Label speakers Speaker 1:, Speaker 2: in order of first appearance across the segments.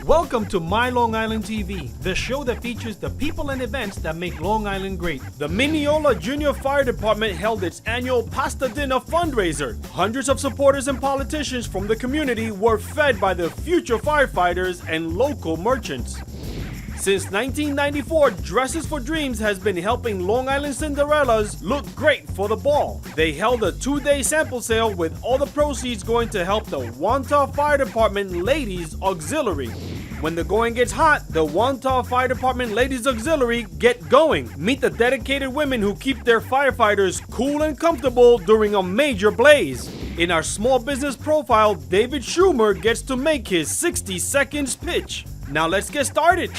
Speaker 1: Welcome to My Long Island TV, the show that features the people and events that make Long Island great. The Mineola Junior Fire Department held its annual Pasta Dinner fundraiser. Hundreds of supporters and politicians from the community were fed by the future firefighters and local merchants. Since 1994, Dresses for Dreams has been helping Long Island Cinderellas look great for the ball. They held a 2-day sample sale with all the proceeds going to help the Wantagh Fire Department Ladies Auxiliary. When the going gets hot, the Wantagh Fire Department Ladies Auxiliary get going. Meet the dedicated women who keep their firefighters cool and comfortable during a major blaze. In our small business profile, David Schumer gets to make his 60 seconds pitch. Now let's get started.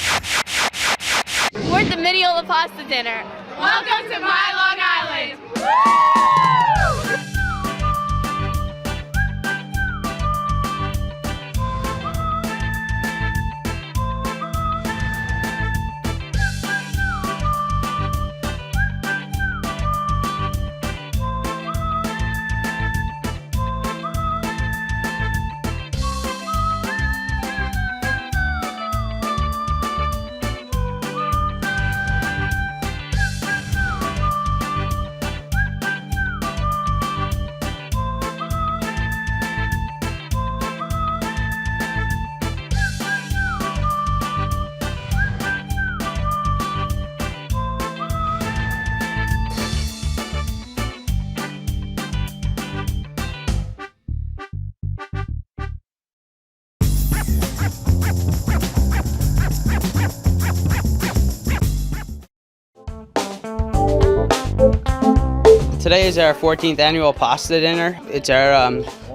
Speaker 2: We're at the Mineola Pasta Dinner. Welcome to My Long Island. Woo!
Speaker 3: Today is our 14th annual Pasta Dinner. It's our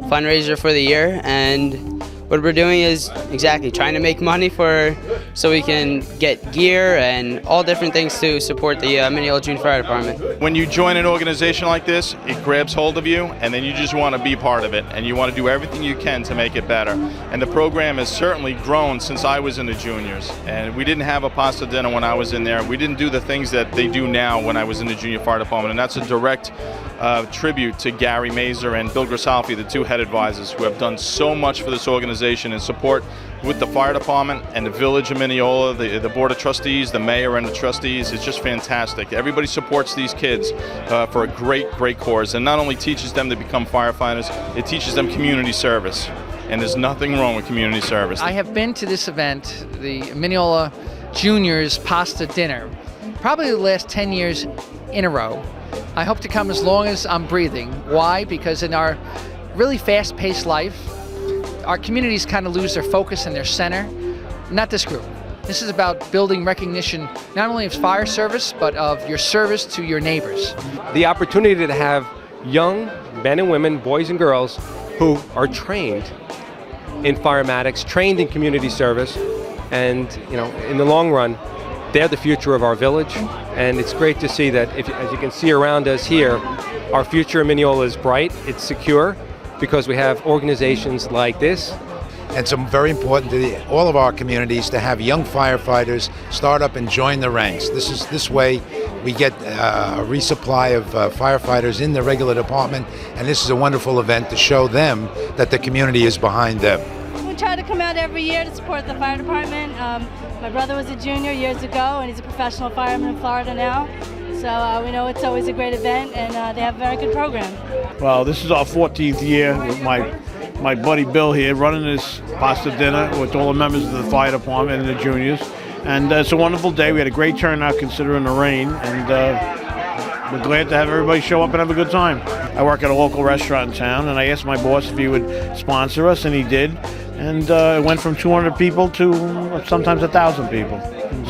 Speaker 3: fundraiser for the year, and what we're doing is exactly trying to make money so we can get gear and all different things to support the Mineola Junior Fire Department.
Speaker 4: When you join an organization like this, it grabs hold of you, and then you just want to be part of it, and you want to do everything you can to make it better. And the program has certainly grown since I was in the juniors, and we didn't have a pasta dinner when I was in there. We didn't do the things that they do now when I was in the junior fire department, and that's a direct tribute to Gary Mazer and Bill Grisalfi, the two head advisors, who have done so much for this organization in support with the fire department and the village of Mineola, the board of trustees, the mayor and the trustees. It's just fantastic. Everybody supports these kids for a great cause, and not only teaches them to become firefighters, it teaches them community service. And there's nothing wrong with community service.
Speaker 5: I have been to this event, the Mineola Juniors Pasta Dinner, probably the last 10 years in a row. I hope to come as long as I'm breathing. Why? Because in our really fast-paced life, our communities kind of lose their focus and their center. Not this group. This is about building recognition not only of fire service, but of your service to your neighbors.
Speaker 6: The opportunity to have young men and women, boys and girls, who are trained in firematics, trained in community service, and in the long run, they're the future of our village. And it's great to see that, as you can see around us here, our future in Mineola is bright, it's secure, because we have organizations like this.
Speaker 7: And it's very important to all of our communities to have young firefighters start up and join the ranks. This way we get a resupply of firefighters in the regular department, and this is a wonderful event to show them that the community is behind them.
Speaker 8: We try to come out every year to support the fire department. My brother was a junior years ago, and he's a professional fireman in Florida now. So we know it's always a great event, and they have a very good program.
Speaker 9: Well, this is our 14th year with my buddy Bill here running this pasta dinner with all the members of the fire department and the juniors. And it's a wonderful day. We had a great turnout considering the rain, and we're glad to have everybody show up and have a good time. I work at a local restaurant in town, and I asked my boss if he would sponsor us, and he did. And it went from 200 people to sometimes 1,000 people.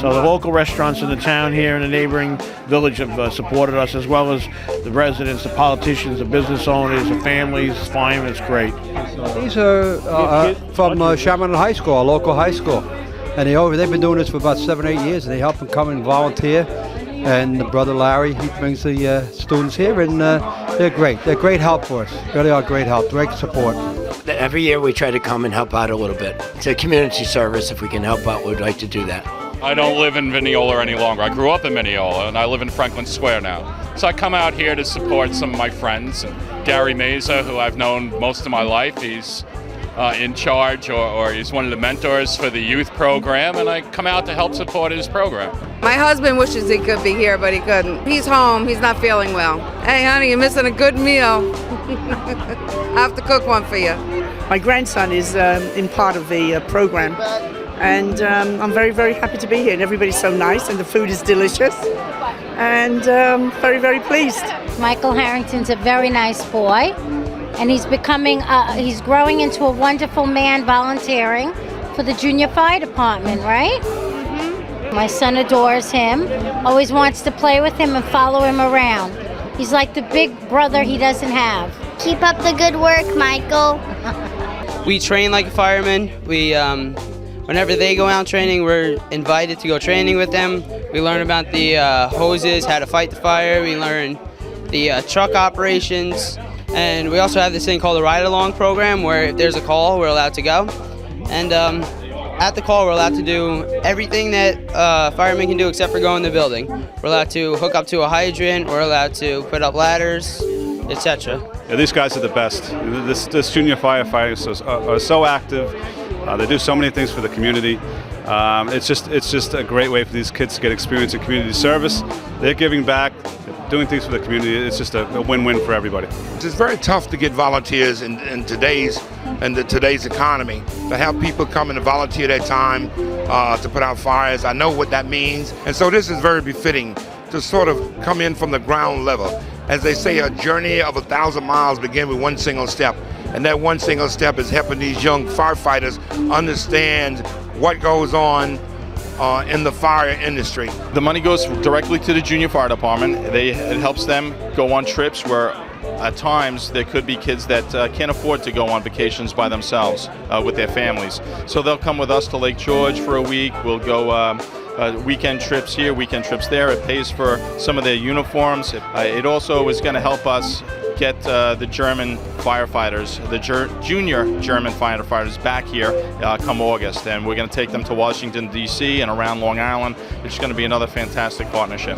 Speaker 9: So the local restaurants in the town here and the neighboring village have supported us, as well as the residents, the politicians, the business owners, the families, firemen. It's great.
Speaker 10: These are from Sherman High School, our local high school. And they've been doing this for about 7 or 8 years, and they help them come and volunteer. And the brother Larry, he brings the students here, and they're great. They're great help for us. Really are great help, great support.
Speaker 11: Every year we try to come and help out a little bit. It's a community service. If we can help out, we'd like to do that.
Speaker 12: I don't live in Mineola any longer. I grew up in Mineola, and I live in Franklin Square now. So I come out here to support some of my friends. And Gary Mazer, who I've known most of my life, he's in charge, or he's one of the mentors for the youth program, and I come out to help support his program.
Speaker 13: My husband wishes he could be here, but he couldn't. He's home. He's not feeling well. Hey, honey, you're missing a good meal. I have to cook one for you.
Speaker 14: My grandson is in part of the program, and I'm very, very happy to be here. And everybody's so nice, and the food is delicious, and very, very pleased.
Speaker 15: Michael Harrington's a very nice boy, and he's growing into a wonderful man volunteering for the junior fire department, right? Mm-hmm. My son adores him, always wants to play with him and follow him around. He's like the big brother he doesn't have.
Speaker 2: Keep up the good work, Michael.
Speaker 3: We train like a fireman. Whenever they go out training, we're invited to go training with them. We learn about the hoses, how to fight the fire. We learn the truck operations. And we also have this thing called a ride-along program where if there's a call, we're allowed to go. And at the call, we're allowed to do everything that firemen can do except for go in the building. We're allowed to hook up to a hydrant. We're allowed to put up ladders, etc.
Speaker 16: Yeah, these guys are the best. This junior firefighters are so active. They do so many things for the community. It's just a great way for these kids to get experience in community service. They're giving back, doing things for the community. It's just a win-win for everybody.
Speaker 17: It's very tough to get volunteers in today's economy, to have people come and volunteer their time to put out fires. I know what that means, and so this is very befitting to sort of come in from the ground level. As they say, a journey of 1,000 miles begins with one single step, and that one single step is helping these young firefighters understand what goes on in the fire industry.
Speaker 4: The money goes directly to the junior fire department. It helps them go on trips where at times there could be kids that can't afford to go on vacations by themselves with their families. So they'll come with us to Lake George for a week. We'll go weekend trips here, weekend trips there. It pays for some of their uniforms. It also is going to help us get the German firefighters, the junior German firefighters back here come August. And we're going to take them to Washington, D.C. and around Long Island. It's going to be another fantastic partnership.